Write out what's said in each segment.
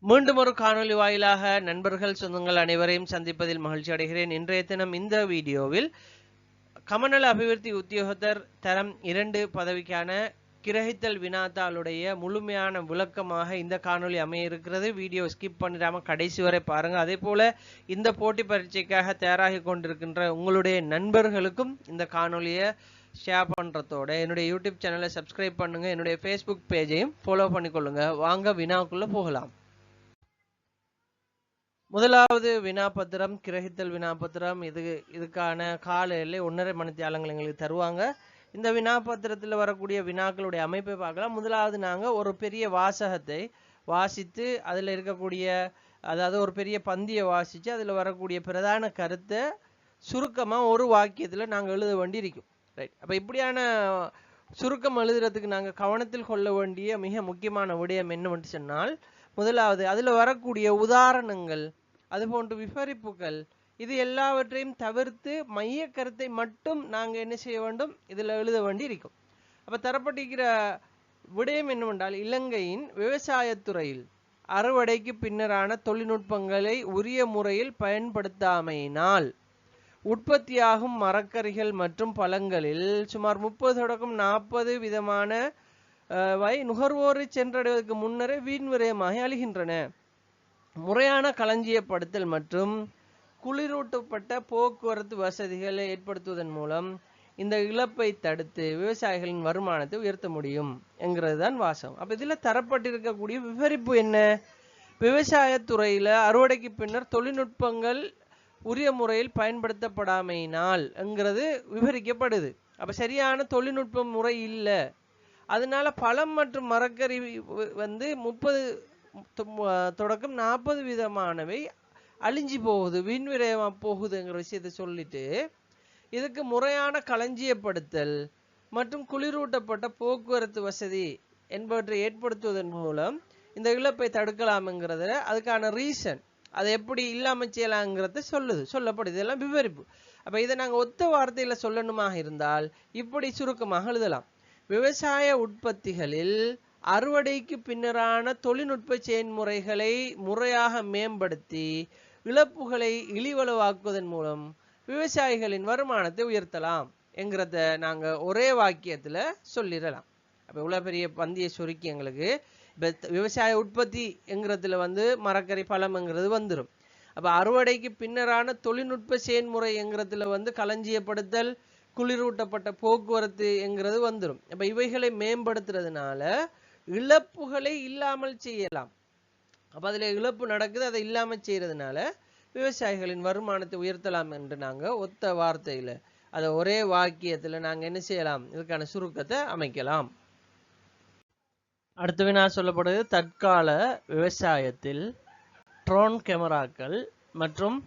மீண்டும் ஒரு காணொலி வாயிலாக நண்பர்கள் சொந்தங்கள் அனைவரையும் சந்திப்பதில் மகிழ்ச்சி அடைகிறேன். இன்றைய தினம் இந்த வீடியோவில் கமநல அபிவிருத்தி உத்தியோகத்தர் தரம் 2 பதவிக்கான கிரகித்தல் வினாத்தாளுடைய முழுமையான விளக்கமாக இந்த காணொலி அமைய இருக்கிறது. வீடியோ ஸ்கிப் பண்ணிடாம கடைசி வரை பாருங்க. அதே போல இந்த போட்டி பரீட்சைக்காக தயாராகி கொண்டிருக்கின்ற உங்களுடைய நண்பர்களுக்கும் இந்த காணொலியை ஷேர் பண்றதோட என்னுடைய யூடியூப் சேனலை சப்ஸ்கிரைப் பண்ணுங்க, என்னுடைய ஃபேஸ்புக் பேஜையும் ஃபாலோ பண்ணிக்கொள்ளுங்க. வாங்க வினாக்குள்ள போகலாம். முதலாவது வினாபத்திரம் கிரகித்தல் வினாபத்திரம். இதுக்கான கால எல்லை 1.5 மணித்தியாலங்கள் எங்களுக்கு தருவாங்க. இந்த வினாபத்திரத்தில் வரக்கூடிய வினாக்களுடைய அமைப்பை பார்க்கலாம். முதலாவது நாங்கள் ஒரு பெரிய வாசகத்தை வாசித்து அதில் இருக்கக்கூடிய, அதாவது ஒரு பெரிய பந்தியை வாசித்து அதில் வரக்கூடிய பிரதான கருத்தை சுருக்கமாக ஒரு வாக்கியத்தில் நாங்கள் எழுத வேண்டி இருக்கும். ரைட். அப்போ இப்படியான சுருக்கம் எழுதுறதுக்கு நாங்கள் கவனத்தில் கொள்ள வேண்டிய மிக முக்கியமான விடயம் என்னவென்று சொன்னால், முதலாவது அதில் வரக்கூடிய உதாரணங்கள், அதுபோன்று விவரிப்புகள், இது எல்லாவற்றையும் தவிர்த்து மைய கருத்தை மட்டும் நாங்கள் என்ன செய்ய வேண்டும், இதில் எழுத வேண்டி இருக்கும். அப்போ தரப்பட்டிருக்கிற விடயம் என்னவென்றால், இலங்கையின் விவசாயத்துறையில் அறுவடைக்கு பின்னரான தொழில்நுட்பங்களை உரிய முறையில் பயன்படுத்தாமையினால் உற்பத்தியாகும் மரக்கறிகள் மற்றும் பழங்களில் சுமார் 30 தொடக்கம் 40 விதமான நுகர்வோரை சென்றடைவதற்கு முன்னரே வீண் விரயமாகி அழிகின்றன. முறையான களஞ்சியப்படுத்தல் மற்றும் குளிரூட்டப்பட்ட போக்குவரத்து வசதிகளை ஏற்படுத்துவதன் மூலம் இந்த இழப்பை தடுத்து விவசாயிகளின் வருமானத்தை உயர்த்த முடியும் என்கிறது தான் வாசகம். அப்ப இதுல தரப்பட்டிருக்கக்கூடிய விவரிப்பு என்ன? விவசாயத்துறையில அறுவடைக்கு பின்னர் தொழில்நுட்பங்கள் உரிய முறையில் பயன்படுத்தப்படாமையினால் என்கிறது விவரிக்கப்படுது. அப்ப சரியான தொழில்நுட்ப முறை இல்லை, அதனால பழம் மற்றும் மரக்கறி 30 தொடக்கம் 40 விதமானவை அழிஞ்சு போகுது, வீண் விரயமா போகுதுங்கிற விஷயத்தை சொல்லிட்டு, இதுக்கு முறையான களஞ்சியப்படுத்தல் மற்றும் குளிரூட்டப்பட்ட போக்குவரத்து வசதி என்பவற்றை ஏற்படுத்துவதன் மூலம் இந்த இழப்பை தடுக்கலாம்ங்கிறத அதுக்கான ரீசன், அதை எப்படி இல்லாம செய்யலாங்கிறத சொல்லப்படுது. இதெல்லாம் விவரிப்பு. அப்ப இதை நாங்கள் ஒத்த வார்த்தையில சொல்லணுமாக இருந்தால் இப்படி சுருக்கமாக எழுதலாம். விவசாய உற்பத்திகளில் அறுவடைக்கு பின்னரான தொழில்நுட்ப செயல்முறைகளை முறையாக மேம்படுத்தி இழப்புகளை இழிவளவாக்குவதன் மூலம் விவசாயிகளின் வருமானத்தை உயர்த்தலாம் என்கிறத நாங்க ஒரே வாக்கியத்துல சொல்லிடலாம். அப்ப இவ்வளவு பெரிய பந்தியை சுருக்கி எங்களுக்கு விவசாய உற்பத்தி என்கிறதுல மரக்கறி பழம்ங்கிறது வந்துடும். அப்ப அறுவடைக்கு பின்னரான தொழில்நுட்ப செயல்முறை என்கிறதுல களஞ்சியப்படுத்தல், குளிரூட்டப்பட்ட போக்குவரத்து என்கிறது வந்துடும். அப்ப இவைகளை மேம்படுத்துறதுனால இழப்புகளை இல்லாமல் செய்யலாம். அப்ப அதுல இழப்பு நடக்குது, அதை இல்லாமல் செய்யறதுனால விவசாயிகளின் வருமானத்தை உயர்த்தலாம் என்று நாங்க ஒத்த வார்த்தையில, அதை ஒரே வாக்கியத்துல நாங்க என்ன செய்யலாம், இதுக்கான சுருக்கத்தை அமைக்கலாம். அடுத்த வினா சொல்லப்படுது, தற்கால விவசாயத்தில் ட்ரோன் கேமராக்கள் மற்றும்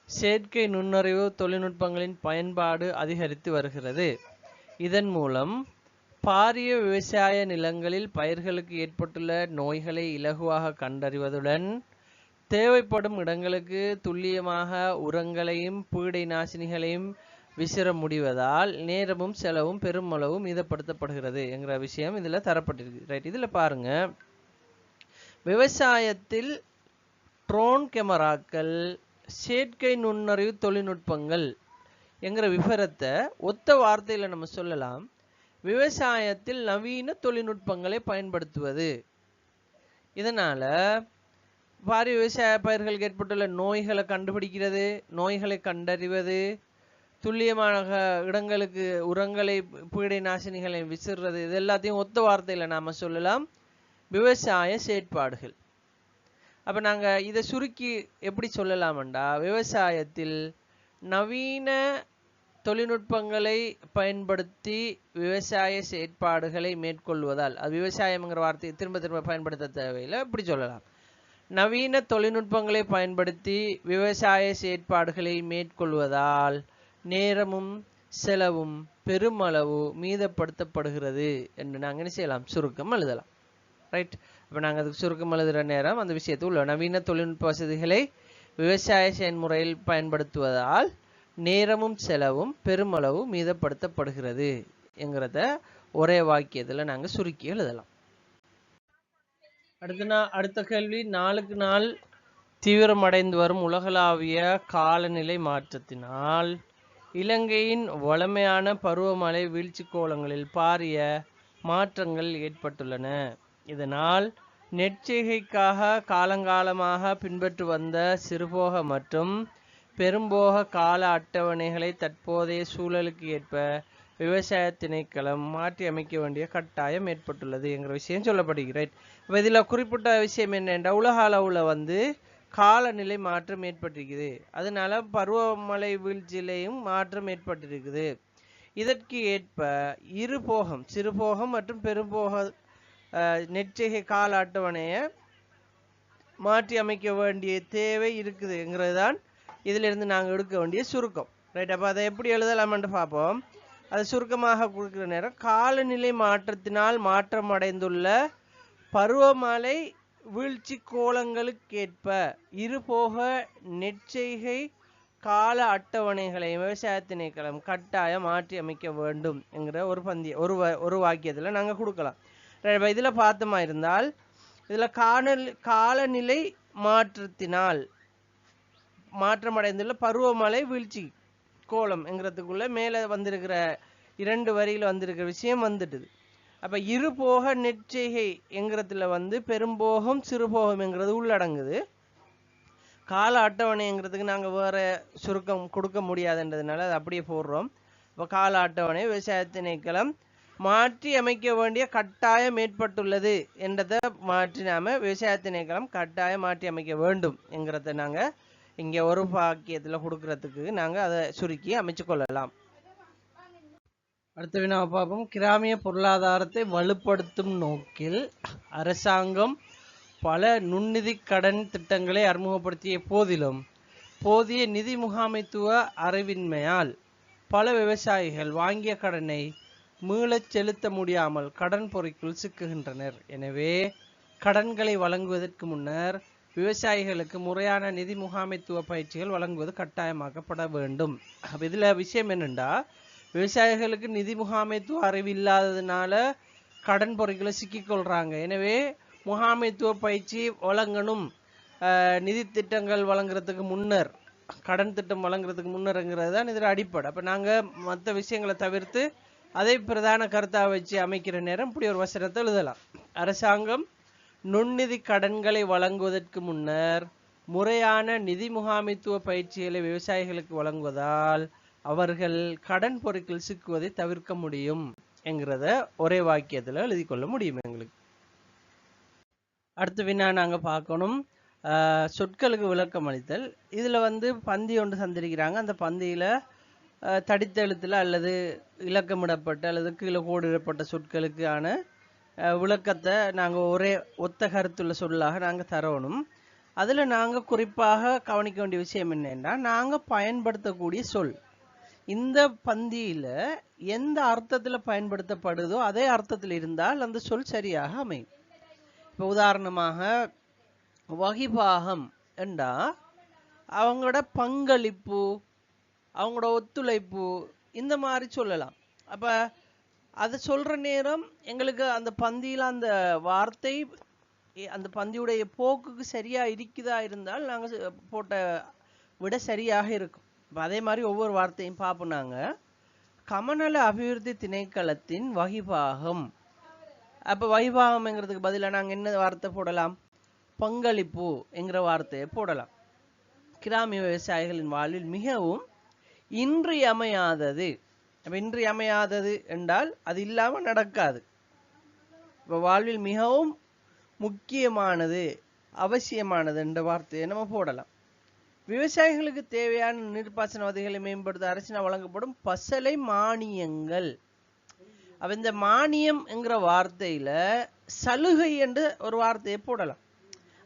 செயற்கை நுண்ணறிவு தொழில்நுட்பங்களின் பயன்பாடு அதிகரித்து வருகிறது. இதன் மூலம் பாரிய விவசாய நிலங்களில் பயிர்களுக்கு ஏற்பட்டுள்ள நோய்களை இலகுவாக கண்டறிவதுடன் தேவைப்படும் இடங்களுக்கு துல்லியமாக உரங்களையும் பீடை நாசினிகளையும் விசிற முடிவதால் நேரமும் செலவும் பெருமளவு மீதப்படுத்தப்படுகிறது என்கிற விஷயம் இதுல தரப்பட்டிருக்கு. ரைட். இதுல பாருங்க, விவசாயத்தில் ட்ரோன் கேமராக்கள், செயற்கை நுண்ணறிவு தொழில்நுட்பங்கள் என்கிற விவரத்தை ஒத்த வார்த்தையில நம்ம சொல்லலாம், விவசாயத்தில் நவீன தொழில்நுட்பங்களை பயன்படுத்துவது. இதனால பாரிய விவசாய பயிர்களுக்கு ஏற்பட்டுள்ள நோய்களை கண்டுபிடிக்கிறது, நோய்களை கண்டறிவது, துல்லியமான இடங்களுக்கு உரங்களை பீடை நாசினிகளை விசிறது, இது எல்லாத்தையும் ஒத்த வார்த்தையில நாம சொல்லலாம் விவசாய செயற்பாடுகள். அப்ப நாங்க இதை சுருக்கி எப்படி சொல்லலாம்டா, விவசாயத்தில் நவீன தொழில்நுட்பங்களை பயன்படுத்தி விவசாய செயற்பாடுகளை மேற்கொள்வதால், அது விவசாயம்ங்கிற வார்த்தையை திரும்ப பயன்படுத்த தேவையில்லை, இப்படி சொல்லலாம், நவீன தொழில்நுட்பங்களை பயன்படுத்தி விவசாய செயற்பாடுகளை மேற்கொள்வதால் நேரமும் செலவும் பெருமளவு மீதப்படுத்தப்படுகிறது என்று நாங்கள் என்ன செய்யலாம், சுருக்கம் எழுதலாம். ரைட். அப்ப நாங்கள் அதுக்கு சுருக்கம் எழுதுகிற நேரம் அந்த விஷயத்தில் உள்ள நவீன தொழில்நுட்ப வசதிகளை விவசாய செயல்முறையில் பயன்படுத்துவதால் நேரமும் செலவும் பெருமளவு மீதப்படுத்தப்படுகிறது என்கிறத ஒரே வாக்கியத்தில் நாங்கள் சுருக்கி எழுதலாம். அடுத்த கேள்வி, நாளுக்கு நாள் தீவிரமடைந்து வரும் உலகளாவிய காலநிலை மாற்றத்தினால் இலங்கையின் வளமையான பருவமழை வீழ்ச்சி கோலங்களில் பாரிய மாற்றங்கள் ஏற்பட்டுள்ளன. இதனால் நெற்செய்கைக்காக காலங்காலமாக பின்பற்றி வந்த சிறுபோக மற்றும் பெரும்போக கால அட்டவணைகளை தற்போதைய சூழலுக்கு ஏற்ப விவசாய திணைக்களம் மாற்றி அமைக்க வேண்டிய கட்டாயம் ஏற்பட்டுள்ளது என்கிற விஷயம் சொல்லப்படுகிறது. இப்போ இதில் குறிப்பிட்ட விஷயம் என்னென்றால், உலக அளவில் காலநிலை மாற்றம் ஏற்பட்டிருக்குது. அதனால பருவமழை வீழ்ச்சியிலையும் மாற்றம் ஏற்பட்டிருக்குது. இதற்கு ஏற்ப இருபோகம், சிறுபோகம் மற்றும் பெரும்போக நெற்செய்கை கால அட்டவணையை மாற்றி அமைக்க வேண்டிய தேவை இருக்குதுங்கிறது தான் இதிலிருந்து நாங்கள் எடுக்க வேண்டிய சுருக்கம். ரைட், அப்போ அதை எப்படி எழுதலாம்னு பார்ப்போம். அது சுருக்கமாக கொடுக்குற நேரம், காலநிலை மாற்றத்தினால் மாற்றமடைந்துள்ள பருவமழை வீழ்ச்சி கோலங்களுக்கேற்ப இருபோக நெற்செய்கை கால அட்டவணைகளை விவசாய திணைக்களம் கட்டாயம் மாற்றி அமைக்க வேண்டும் என்கிற ஒரு வாக்கியத்தில் நாங்கள் கொடுக்கலாம். இதில் பார்த்தோமா இருந்தால், இதில் காலநிலை மாற்றத்தினால் மாற்றமடைந்துள்ள பருவமழை வீழ்ச்சி கோலம் என்கிறதுக்குள்ள மேலே வந்திருக்கிற 2 வரியில் வந்திருக்கிற விஷயம் வந்துட்டுது. அப்போ இருபோக நெற்செய்கை என்கிறதுல பெரும்போகம் சிறுபோகம் என்கிறது உள்ளடங்குது. கால அட்டவணைங்கிறதுக்கு நாங்கள் வேற சுருக்கம் கொடுக்க முடியாதுன்றதுனால அது அப்படியே போடுறோம். இப்போ கால அட்டவணை விவசாய திணைக்களம் மாற்றி அமைக்க வேண்டிய கட்டாயம் ஏற்பட்டுள்ளது என்றதை மாற்றி நாம விவசாய திணைக்களம் கட்டாயம் மாற்றி அமைக்க வேண்டும் என்கிறத நாங்கள் இங்கே ஒரு வாக்கியத்தில் கொடுக்கறதுக்கு நாங்கள் அதை சுருக்கி அமைச்சு கொள்ளலாம். அடுத்த வினாவை பார்ப்போம். கிராமிய பொருளாதாரத்தை வலுப்படுத்தும் நோக்கில் அரசாங்கம் பல நுண்ணிதி கடன் திட்டங்களை அறிமுகப்படுத்திய போதிலும் போதிய நிதி முகாமைத்துவ அறிவின்மையால் பல விவசாயிகள் வாங்கிய கடனை மீளச் செலுத்த முடியாமல் கடன் பொறிக்குள் சிக்குகின்றனர். எனவே கடன்களை வழங்குவதற்கு முன்னர் விவசாயிகளுக்கு முறையான நிதி முகாமைத்துவ பயிற்சிகள் வழங்குவது கட்டாயமாக்கப்பட வேண்டும். அப்போ இதில் விஷயம் என்னென்னா, விவசாயிகளுக்கு நிதி முகாமைத்துவ அறிவு இல்லாததுனால கடன் பொறிகளை சிக்கிக்கொள்கிறாங்க. எனவே முகாமைத்துவ பயிற்சி வழங்கணும். நிதி திட்டங்கள் வழங்குறதுக்கு முன்னர், கடன் திட்டம் வழங்குறதுக்கு முன்னருங்கிறது தான் இதில் அடிப்படை. அப்போ நாங்கள் மற்ற விஷயங்களை தவிர்த்து அதை பிரதான கருத்தாக வச்சு அமைக்கிற நேரம் இப்படி ஒரு வசனத்தை எழுதலாம். அரசாங்கம் நுண்ணிதி கடன்களை வழங்குவதற்கு முன்னர் முறையான நிதி முகாமைத்துவ பயிற்சிகளை விவசாயிகளுக்கு வழங்குவதால் அவர்கள் கடன் பொறிக்குள் சிக்குவதை தவிர்க்க முடியும் என்கிறத ஒரே வாக்கியத்தில் எழுதி கொள்ள முடியும் எங்களுக்கு. அடுத்த வினா நாங்கள் பார்க்கணும், சொற்களுக்கு விளக்கம் அளித்தல். இதில் பந்தி ஒன்று சந்திரிக்கிறாங்க. அந்த பந்தியில் தடித்தெழுத்தில் அல்லது இலக்கமிடப்பட்ட அல்லது கீழே கோடிடப்பட்ட சொற்களுக்கான விளக்கத்தை நாங்கள் ஒரே ஒத்த கருத்துள்ள சொல்லாக நாங்கள் தரணும். அதில் நாங்கள் குறிப்பாக கவனிக்க வேண்டிய விஷயம் என்னென்னா, நாங்கள் பயன்படுத்தக்கூடிய சொல் இந்த பந்தியில் எந்த அர்த்தத்தில் பயன்படுத்தப்படுதோ அதே அர்த்தத்தில் இருந்தால் அந்த சொல் சரியாக அமையும். இப்போ உதாரணமாக வகிபாகம் என்றா அவங்களோட பங்களிப்பு, அவங்களோட ஒத்துழைப்பு, இந்த மாதிரி சொல்லலாம். அப்போ அதை சொல்கிற நேரம் எங்களுக்கு அந்த பந்தியில் அந்த வார்த்தை அந்த பந்தியுடைய போக்குக்கு சரியாக இருக்குதா இருந்தால் நாங்கள் போட்ட விட சரியாக இருக்கும். இப்போ அதே மாதிரி ஒவ்வொரு வார்த்தையும் பார்ப்போம். நாங்கள் கமநல அபிவிருத்தி திணைக்களத்தின் வகிபாகம். அப்போ வகிபாகம்ங்கிறதுக்கு பதிலாக நாங்கள் என்ன வார்த்தை போடலாம்? பங்களிப்பு என்கிற வார்த்தையை போடலாம். கிராமிய விவசாயிகளின் வாழ்வில் மிகவும் இன்றியமையாதது. அப்போ இன்றியமையாதது என்றால் அது இல்லாமல் நடக்காது. இப்போ வாழ்வில் மிகவும் முக்கியமானது, அவசியமானது என்ற வார்த்தையை நம்ம போடலாம். விவசாயிகளுக்கு தேவையான நீர்ப்பாசன வசதிகளை மேம்படுத்த அரசினால் வழங்கப்படும் பசலை மானியங்கள். அப்போ இந்த மானியம் என்கிற வார்த்தையில் சலுகை என்று ஒரு வார்த்தையை போடலாம்.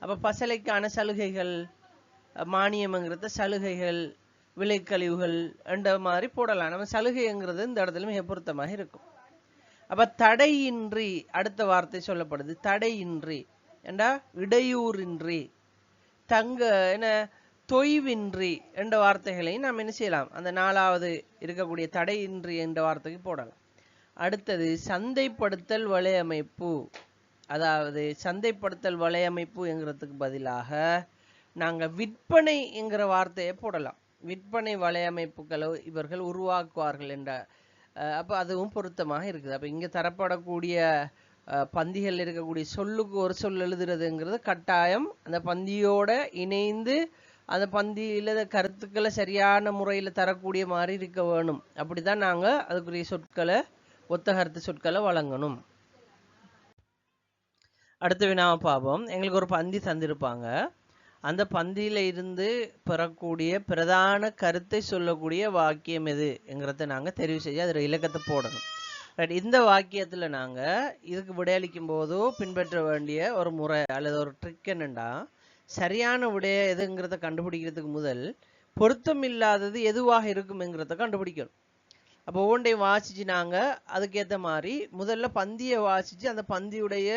அப்போ பசலைக்கான சலுகைகள், மானியம்ங்கிறத சலுகைகள், விளைக்கழிவுகள் என்ற மாதிரி போடலாம். நம்ம சலுகைங்கிறது இந்த இடத்துல மிக பொருத்தமாக இருக்கும். அப்போ தடையின்றி அடுத்த வார்த்தை சொல்லப்படுது. தடையின்றி என்றா இடையூறின்றி, தொய்வின்றி என்ற வார்த்தைகளையும் நாம் என்ன செய்யலாம்? அந்த 4வது இருக்கக்கூடிய தடையின்றி என்ற வார்த்தைக்கு போடலாம். அடுத்தது சந்தைப்படுத்தல் வலையமைப்பு. அதாவது சந்தைப்படுத்தல் வலையமைப்பு என்கிறதுக்கு பதிலாக நாங்கள் விற்பனை என்கிற வார்த்தையை போடலாம். விற்பனை வலையமைப்புகளை இவர்கள் உருவாக்குவார்கள் என்ற அப்போ அதுவும் பொருத்தமாக இருக்குது. அப்போ இங்கே தரப்படக்கூடிய பந்திகள் இருக்கக்கூடிய சொல்லுக்கு ஒரு சொல் எழுதுறதுங்கிறது கட்டாயம் அந்த பந்தியோட இணைந்து அந்த பந்தியில் கருத்துக்களை சரியான முறையில் தரக்கூடிய மாதிரி இருக்க வேணும். அப்படிதான் நாங்கள் அதுக்குரிய சொற்களை ஒத்த கருத்து சொற்களை வழங்கணும். அடுத்த வினாவை பார்ப்போம். எங்களுக்கு ஒரு பந்தி தந்திருப்பாங்க. அந்த பந்தியில இருந்து பெறக்கூடிய பிரதான கருத்தை சொல்லக்கூடிய வாக்கியம் எது என்கிறத நாங்கள் தெரிவு செய்ய அதில் இலக்கத்தை போடணும். ரைட், இந்த வாக்கியத்தில் நாங்கள் இதுக்கு விடையளிக்கும் போதோ பின்பற்ற வேண்டிய ஒரு முறை அல்லது ஒரு ட்ரிக் என்னென்னா, சரியான விடைய எதுங்கிறத கண்டுபிடிக்கிறதுக்கு முதல் பொருத்தம் இல்லாதது எதுவாக இருக்கும்ங்கிறத கண்டுபிடிக்கணும். அப்போ ஒவ்வொன்றையும் வாசிச்சு நாங்கள் அதுக்கேற்ற மாதிரி முதல்ல பந்தியை வாசித்து அந்த பந்தியுடைய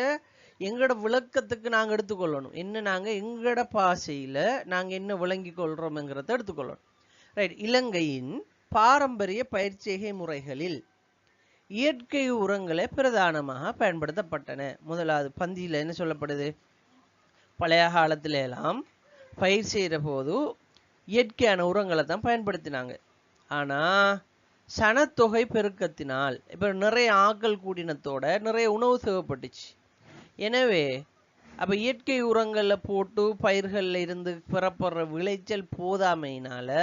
எங்களோட விளக்கத்துக்கு நாங்கள் எடுத்துக்கொள்ளணும். என்ன நாங்கள் எங்களோட பாஷையில் நாங்கள் என்ன விளங்கி கொள்கிறோம்ங்கிறத எடுத்துக்கொள்ளணும். ரைட், இலங்கையின் பாரம்பரிய பயிற்சிகை முறைகளில் இயற்கை உரங்களே பிரதானமாக பயன்படுத்தப்பட்டன. முதலாவது பந்தியில் என்ன சொல்லப்படுது, பழைய காலத்துல எல்லாம் பயிர் செய்கிற போது இயற்கையான உரங்களை தான் பயன்படுத்தினாங்க. ஆனால் சனத்தொகை பெருக்கத்தினால் இப்போ நிறைய ஆக்கள் கூடினத்தோட நிறைய உணவு தேவைப்பட்டுச்சு. எனவே அப்போ இயற்கை உரங்களில் போட்டு பயிர்களில் இருந்து பெறப்படுற விளைச்சல் போதாமையினால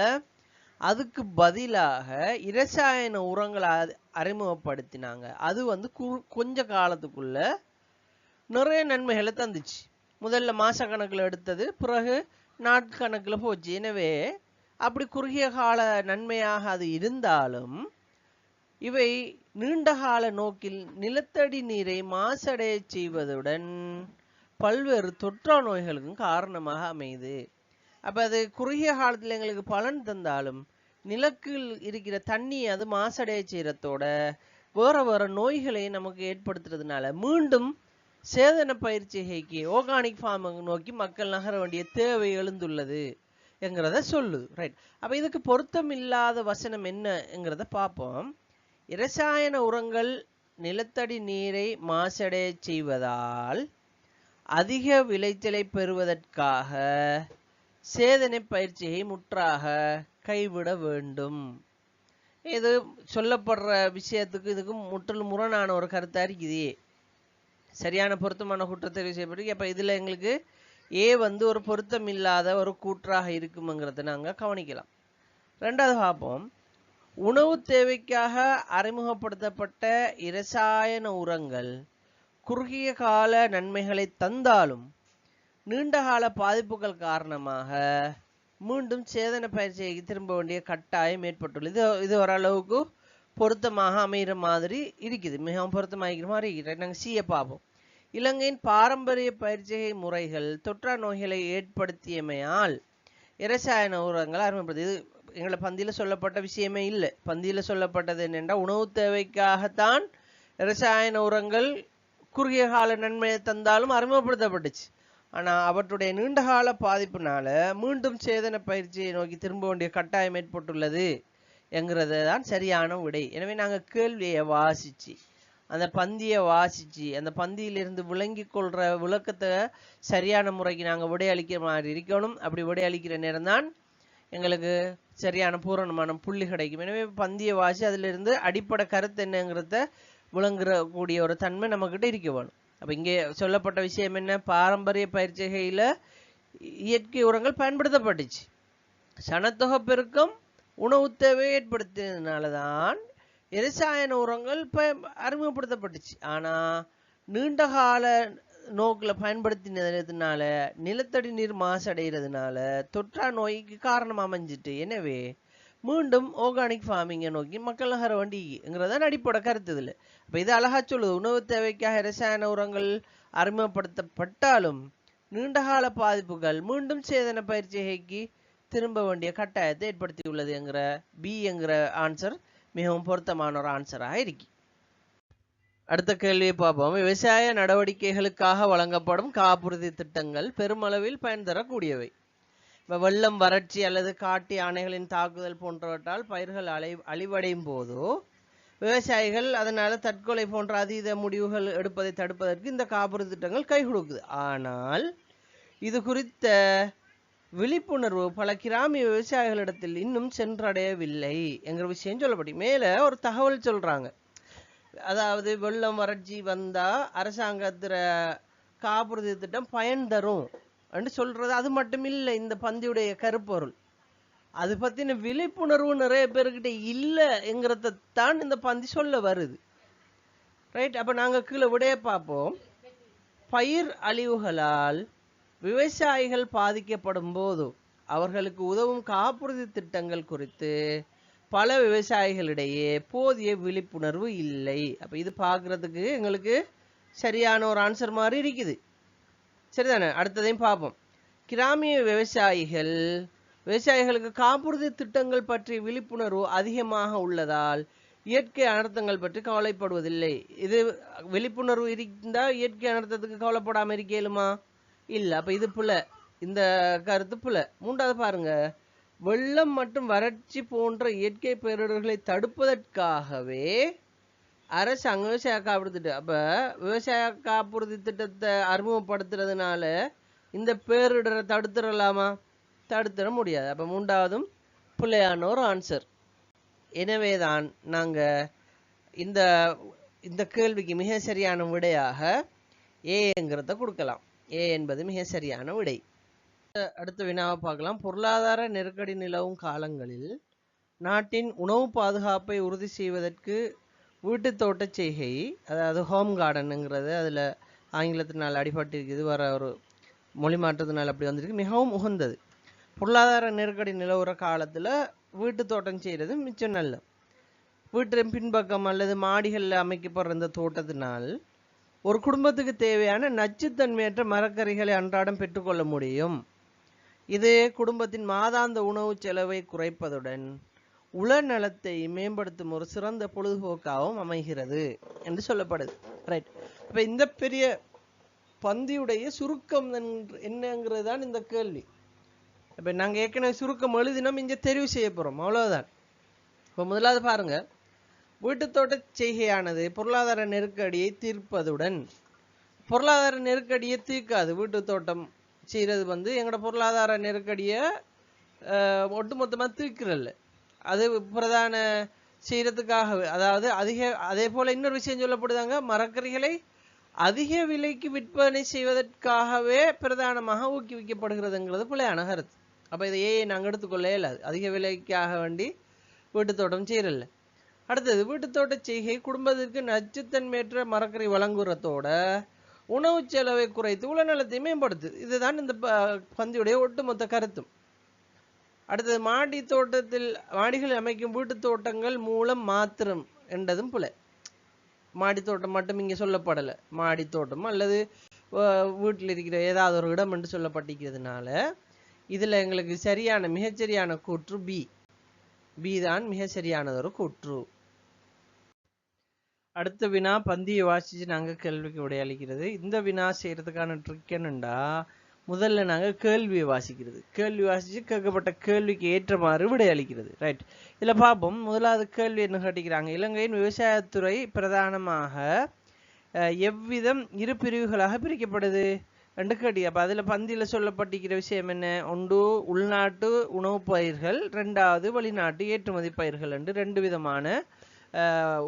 அதுக்கு பதிலாக இரசாயன உரங்களை அறிமுகப்படுத்தினாங்க. அது கொஞ்ச காலத்துக்குள்ள நிறைய நன்மைகளை தந்துச்சு. முதல்ல மாசக்கணக்கில் எடுத்தது, பிறகு நாட்கணக்கில் போச்சு. எனவே அப்படி குறுகிய கால நன்மையாக அது இருந்தாலும் இவை நீண்ட கால நோக்கில் நிலத்தடி நீரை மாசடைய செய்வதுடன் பல்வேறு தொற்றா நோய்களுக்கும் காரணமாக அமையுது. அப்போ அது குறுகிய காலத்தில் எங்களுக்கு பலன் தந்தாலும் நிலத்தில் இருக்கிற தண்ணியை அது மாசடைய செய்யறதோட வேற வேற நோய்களை நமக்கு ஏற்படுத்துறதுனால மீண்டும் சேதன பயிற்சிகைக்கு ஆர்கானிக் ஃபார்மிங் நோக்கி மக்கள் நகர வேண்டிய தேவை எழுந்துள்ளது என்கிறத சொல்லுது. ரைட், அப்போ இதுக்கு பொருத்தம் இல்லாத வசனம் என்னங்கிறத பார்ப்போம். இரசாயன உரங்கள் நிலத்தடி நீரை மாசடைய செய்வதால் அதிக விளைச்சலை பெறுவதற்காக சேதனை பயிற்சியை முற்றாக கைவிட வேண்டும். இது சொல்லப்படுற விஷயத்துக்கு இதுக்கும் முற்றிலும் முரணான ஒரு கருத்தா இருக்குது. சரியான பொருத்தமான கூற்றை தெரிவு செய்யப்பட்டு அப்போ இதில் எங்களுக்கு ஏ ஒரு பொருத்தம் இல்லாத ஒரு கூற்றாக இருக்குங்கிறத நாங்கள் கவனிக்கலாம். ரெண்டாவது பார்ப்போம். உணவு தேவைக்காக அறிமுகப்படுத்தப்பட்ட இரசாயன உரங்கள் குறுகிய கால நன்மைகளை தந்தாலும் நீண்டகால பாதிப்புகள் காரணமாக மீண்டும் சேதன பயிற்சியை திரும்ப வேண்டிய கட்டாயம் ஏற்பட்டுள்ளது. இது ஓரளவுக்கு பொருத்தமாக அமைகிற மாதிரி இருக்குது, மிகவும் பொருத்தமாகிற மாதிரி இருக்குது. நாங்கள் சியை பார்ப்போம். இலங்கையின் பாரம்பரிய பயிற்சிகை முறைகள் தொற்றா நோய்களை ஏற்படுத்தியமையால் இரசாயன உரங்கள் அறிமுகப்படுது. இது எங்களை பந்தியில் சொல்லப்பட்ட விஷயமே இல்லை. பந்தியில் சொல்லப்பட்டது என்னென்னா, உணவு தேவைக்காகத்தான் இரசாயன உரங்கள் குறுகிய கால நன்மையை தந்தாலும் அறிமுகப்படுத்தப்பட்டுச்சு. ஆனால் அவற்றுடைய நீண்டகால பாதிப்புனால மீண்டும் சேதன பயிற்சியை நோக்கி திரும்ப வேண்டிய கட்டாயம் ஏற்பட்டுள்ளது என்கிறது தான் சரியான விடை. எனவே நாங்கள் கேள்வியை வாசிச்சு அந்த பந்தியை வாசிச்சு அந்த பந்தியிலிருந்து விளங்கி கொள்கிற விளக்கத்தை சரியான முறைக்கு நாங்கள் விடையளிக்கிற மாதிரி இருக்கணும். அப்படி விடையளிக்கிற நேரம் தான் எங்களுக்கு சரியான பூரணமான புள்ளி கிடைக்கும். எனவே பந்தியை வாசி அதிலிருந்து அடிப்படை கருத்து என்னங்கிறத விளங்குறக்கூடிய ஒரு தன்மை நம்மக்கிட்ட இருக்க வேணும். அப்போ இங்கே சொல்லப்பட்ட விஷயம் என்ன, பாரம்பரிய பயிற்சிகையில் இயற்கை உரங்கள் பயன்படுத்தப்பட்டுச்சு. சனத்தொகை பெருக்கம் உணவு தேவை ஏற்படுத்தினதுனால தான் இரசாயன உரங்கள் அறிமுகப்படுத்தப்பட்டுச்சு. ஆனால் நீண்டகால நோக்கில் பயன்படுத்தினதுனால நிலத்தடி நீர் மாசடைகிறதுனால தொற்றா நோய்க்கு காரணம் அமைஞ்சிட்டு. எனவே மீண்டும் ஆர்கானிக் ஃபார்மிங்கை நோக்கி மக்கள் நகர வேண்டிங்கிறத அடிப்படை கருத்து இதில். அப்போ இது அழகா சொல்லுது, உணவு தேவைக்காக இரசாயன உரங்கள் அறிமுகப்படுத்தப்பட்டாலும் நீண்டகால பாதிப்புகள் மீண்டும் சேதன பயிற்சிகைக்கு திரும்ப வேண்டிய கட்டாயத்தை ஏற்படுத்தியுள்ளது என்கிற பி என்கிற ஆன்சர் மிகவும் பொருத்தமான ஒரு ஆன்சராக இருக்கு. அடுத்த கேள்வியை பார்ப்போம். விவசாய நடவடிக்கைகளுக்காக வழங்கப்படும் காப்புறுதி திட்டங்கள் பெருமளவில் பயன் தரக்கூடியவை. இப்போ வெள்ளம், வறட்சி அல்லது காட்டு யானைகளின் தாக்குதல் போன்றவற்றால் பயிர்கள் அழிவடையும் போதோ விவசாயிகள் அதனால தற்கொலை போன்ற அதீத முடிவுகள் எடுப்பதை தடுப்பதற்கு இந்த காப்புறுதி திட்டங்கள் கை கொடுக்குது. ஆனால் இது குறித்த விழிப்புணர்வு பல கிராமிய விவசாயிகளிடத்தில் இன்னும் சென்றடையவில்லை என்கிற விஷயம் சொல்லப்படி மேல ஒரு தகவல் சொல்றாங்க. அதாவது வெள்ளம் வறட்சி வந்தா அரசாங்கத்துல காப்புறுதி திட்டம் பயன் தரும் என்று சொல்றது அது மட்டும் இல்லை இந்த பந்தியுடைய கருப்பொருள். அது பத்தின விழிப்புணர்வு நிறைய பேர்கிட்ட இல்லைங்கிறதான் இந்த பந்தி சொல்ல வருது. ரைட். அப்ப நாங்க கீழே விடைய பார்ப்போம். பயிர் அழிவுகளால் விவசாயிகள் பாதிக்கப்படும் போது அவர்களுக்கு உதவும் காப்புறுதி திட்டங்கள் குறித்து பல விவசாயிகளிடையே போதிய விழிப்புணர்வு இல்லை. அப்ப இது பார்க்கறதுக்கு எங்களுக்கு சரியான ஒரு ஆன்சர் மாதிரி இருக்குது. சரிதானே? அடுத்ததையும் பார்ப்போம். கிராமிய விவசாயிகளுக்கு காப்புறுதி திட்டங்கள் பற்றிய விழிப்புணர்வு அதிகமாக உள்ளதால் இயற்கை அனர்த்தங்கள் பற்றி கவலைப்படுவதில்லை. இது விழிப்புணர்வு இருந்தா இயற்கை அனர்த்தத்துக்கு கவலைப்படாம இருக்கலுமா? இல்ல. அப்ப இது புல, இந்த கருத்து புல. மூன்றாவது பாருங்க, வெள்ளம் மற்றும் வறட்சி போன்ற இயற்கை பேரிடர்களை தடுப்பதற்காகவே அரசாங்கம் விவசாய காப்புறுதி திட்டம். அப்ப விவசாய காப்புறுதி திட்டத்தை அறிமுகப்படுத்துறதுனால இந்த பேரிடரை தடுத்துடலாமா? தடுத்துட முடியாது. அப்ப மூன்றாவதும் புலையான ஒரு ஆன்சர். எனவேதான் நாங்க இந்த இந்த கேள்விக்கு மிக சரியான விடையாக ஏங்கிறத கொடுக்கலாம். ஏ என்பது மிக சரியான விடை. அடுத்த வினாவை பார்க்கலாம். பொருளாதார நெருக்கடி நிலவும் காலங்களில் நாட்டின் உணவு பாதுகாப்பை உறுதி செய்வதற்கு வீட்டு தோட்ட செய்கை, அதாவது ஹோம் கார்டனுங்கிறது அதில் ஆங்கிலத்தினால் அடிபட்டிருக்குது, வர ஒரு மொழி மாற்றத்தினால் அப்படி வந்திருக்கு, மிகவும் உகந்தது. பொருளாதார நெருக்கடி நிலவுற காலத்தில் வீட்டு தோட்டம் செய்கிறது மிச்சம் நல்ல. வீட்டின் பின்பக்கம் அல்லது மாடிகளில் அமைக்கப்படுற இந்த தோட்டத்தினால் ஒரு குடும்பத்துக்கு தேவையான நச்சுத்தன்மையற்ற மரக்கறிகளை அன்றாடம் பெற்றுக்கொள்ள முடியும். இது குடும்பத்தின் மாதாந்த உணவு செலவை குறைப்பதுடன் உளநலத்தை மேம்படுத்தும் ஒரு சிறந்த பொழுதுபோக்காகவும் அமைகிறது என்று சொல்லப்படுது. ரைட். இப்ப இந்த பெரிய பந்தியுடைய சுருக்கம் என்னங்கிறது தான் இந்த கேள்வி. இப்ப நாங்க ஏற்கனவே சுருக்கம் எழுதினோம், இங்க தெரிவு செய்ய போறோம், அவ்வளவுதான். இப்ப முதலாவது பாருங்க, வீட்டு தோட்ட செய்கையானது பொருளாதார நெருக்கடியை தீர்ப்பதுடன், பொருளாதார நெருக்கடியை தீர்க்காது. வீட்டு தோட்டம் செய்யறது எங்களோட பொருளாதார நெருக்கடியை ஒட்டுமொத்தமா தீர்க்கிறல்ல, அது பிரதான செய்யறதுக்காகவே. அதாவது அதே போல இன்னொரு விஷயம் சொல்லப்படுதாங்க, மரக்கறிகளை அதிக விலைக்கு விற்பனை செய்வதற்காகவே பிரதானமாக ஊக்குவிக்கப்படுகிறதுங்கிறது பிள்ளையான கருத்து. அப்ப இதை நாங்கள் எடுத்துக்கொள்ள இயலாது. அதிக விலைக்காக வேண்டி வீட்டு தோட்டம் செய்யறல்ல. அடுத்தது, வீட்டு தோட்ட செய்கை குடும்பத்திற்கு நச்சுத்தன்மையற்ற மரக்கறி வழங்குறதோட உணவு செலவை குறைத்து உளநலத்தை மேம்படுத்து. இதுதான் இந்த பந்தியுடைய ஒட்டுமொத்த கருத்தும். அடுத்தது, மாடிகளில் அமைக்கும் வீட்டு தோட்டங்கள் மூலம் மாத்திரம் என்றதும் புல. மாடி தோட்டம் மட்டும் இங்க சொல்லப்படலை. மாடி தோட்டம் அல்லது வீட்டில் இருக்கிற ஏதாவது ஒரு இடம் என்று சொல்லப்பட்டிருக்கிறதுனால இதுல எங்களுக்கு சரியான மிகச்சரியான கூற்று பி தான் மிக சரியானது ஒரு கூற்று. அடுத்த வினா பந்தியை வாசிச்சு நாங்க கேள்விக்கு விடையளிக்கிறது. இந்த வினா செய்யறதுக்கான ட்ரிக் என்னண்டா, முதல்ல நாங்க கேள்வியை வாசிக்கிறது. கேள்வி வாசிச்சு கேட்கப்பட்ட கேள்விக்கு ஏற்றமாறு விடையளிக்கிறது. ரைட். இதுல பார்ப்போம். முதலாவது கேள்வி என்ன கேட்டிக்கிறாங்க, இலங்கையின் விவசாயத்துறை பிரதானமாக எவ்விதம் இரு பிரிவுகளாக பிரிக்கப்படுது என்று கேட்டி. அப்ப அதுல பந்தியில சொல்லப்பட்டிருக்கிற விஷயம் என்ன? ஒன்று உள்நாட்டு உணவு பயிர்கள், ரெண்டாவது வெளிநாட்டு ஏற்றுமதி பயிர்கள் என்று ரெண்டு விதமான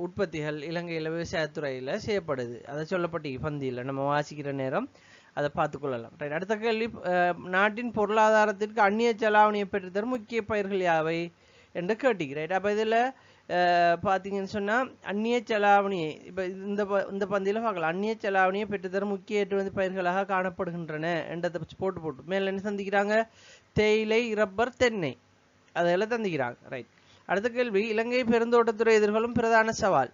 உற்பத்திகள் இலங்கையில விவசாயத்துறையில செய்யப்படுது. அதை சொல்லப்பட்டி பந்தியில நம்ம வாசிக்கிற நேரம் அதை பார்த்துக்கொள்ளலாம். ரைட். அடுத்த கேள்வி, நாட்டின் பொருளாதாரத்திற்கு அந்நிய செலாவணியை பெற்றுத்தரும் முக்கிய பயிர்கள் யாவை என்று கேட்டிக்கிறேன். அப்ப இதுல பாத்தீங்கன்னு சொன்னா அந்நிய செலாவணியை இப்ப இந்த பந்தியில பார்க்கலாம். அந்நிய செலாவணியை பெற்றுத்தரும் முக்கிய ஏற்றுமதி பயிர்களாக காணப்படுகின்றன என்றதை போட்டு மேல என்ன சந்திக்கிறாங்க? தேயிலை, ரப்பர், தென்னை, அதெல்லாம் தந்திக்கிறாங்க. ரைட். அடுத்த கேள்வி, இலங்கை பெருந்தோட்டத்துறை எதிர்கொள்ளும் பிரதான சவால்.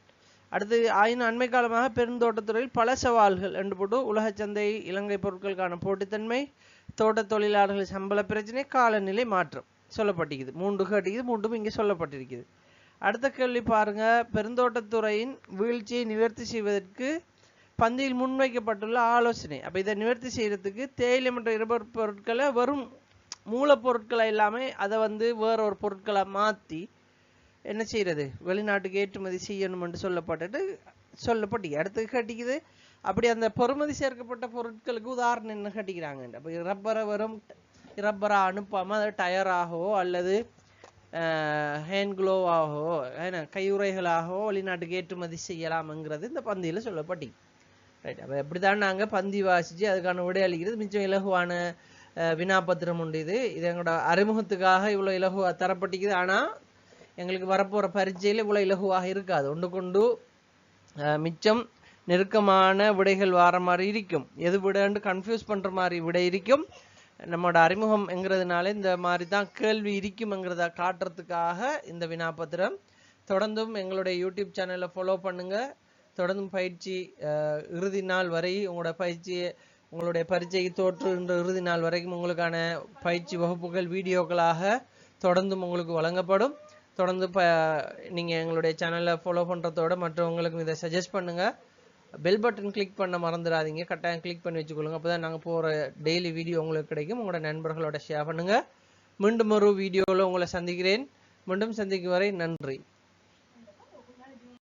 அடுத்து, ஆயினும் அண்மை காலமாக பெருந்தோட்டத்துறையில் பல சவால்கள் என்று போட்டு உலக சந்தை, இலங்கை பொருட்களுக்கான போட்டித்தன்மை, தோட்ட தொழிலாளர்கள் சம்பள பிரச்சனை, காலநிலை மாற்றம் சொல்லப்பட்டிருக்குது. மூன்று கேட்டிக்குது, மூன்றும் இங்கே சொல்லப்பட்டிருக்குது. அடுத்த கேள்வி பாருங்க, பெருந்தோட்டத்துறையின் வீழ்ச்சியை நிவர்த்தி செய்வதற்கு பந்தியில் முன்வைக்கப்பட்டுள்ள ஆலோசனை. அப்ப இதை நிவர்த்தி செய்யறதுக்கு தேயிலை மற்றும் இருபர் பொருட்களை வெறும் மூலப்பொருட்களை இல்லாம அதை வேற ஒரு பொருட்களை மாத்தி என்ன செய்யறது, வெளிநாட்டுக்கு ஏற்றுமதி செய்யணும் என்று சொல்லப்பட்டு அடுத்து கட்டிக்குது. அப்படி அந்த பொறுமதி சேர்க்கப்பட்ட பொருட்களுக்கு உதாரணம் என்ன கட்டிக்கிறாங்க, அப்ப ரப்பரை அனுப்பாம அது டயராகவோ அல்லது ஹேண்ட் குளோவாகவோ கையுறைகளாகவோ வெளிநாட்டுக்கு ஏற்றுமதி செய்யலாம்ங்கிறது இந்த பந்தியில சொல்லப்பட்டி. ரைட். அப்ப எப்படித்தான் நாங்க பந்தி வாசிச்சு அதுக்கான விடை அளிக்கிறது. மிச்சம் இலகுவான வினாபத்திரம் உண்டு. இது எங்களோட அறிமுகத்துக்காக இவ்வளவு இலகுவா தரப்பட்டிக்குது. ஆனா எங்களுக்கு வரப்போற பரீட்சையில இவ்வளவு இலகுவாக இருக்காது. ஒன்று கொண்டு மிச்சம் நெருக்கமான விடைகள் வார மாதிரி இருக்கும். எது விடைன்னு கன்ஃபியூஸ் பண்ற மாதிரி விடை இருக்கும். நம்மளோட அறிமுகம் என்கிறதுனால இந்த மாதிரி தான் கேள்வி இருக்கும்ங்கிறத காட்டுறதுக்காக இந்த வினாபத்திரம். தொடர்ந்தும் எங்களுடைய யூடியூப் சேனலை ஃபாலோ பண்ணுங்க. தொடர்ந்தும் பயிற்சி இறுதி நாள் வரை உங்களுடைய பரீட்சைக்கு தோற்றுகின்ற இறுதி நாள் வரைக்கும் உங்களுக்கான பயிற்சி வகுப்புகள் வீடியோக்களாக தொடர்ந்தும் உங்களுக்கு வழங்கப்படும். தொடர்ந்து நீங்க எங்களுடைய சேனலை ஃபாலோ பண்றதோட மற்றவங்களுக்கும் இதை சஜஸ்ட் பண்ணுங்க. பெல் பட்டன் கிளிக் பண்ண மறந்துடாதீங்க. கட்டாயம் கிளிக் பண்ணி வச்சுக்கொள்ளுங்க. அப்பதான் நாங்க போற டெய்லி வீடியோ உங்களுக்கு கிடைக்கும். உங்களோட நண்பர்களோட ஷேர் பண்ணுங்க. மீண்டும் ஒரு வீடியோல உங்களை சந்திக்கிறேன். மீண்டும் சந்திக்கும் வரை நன்றி.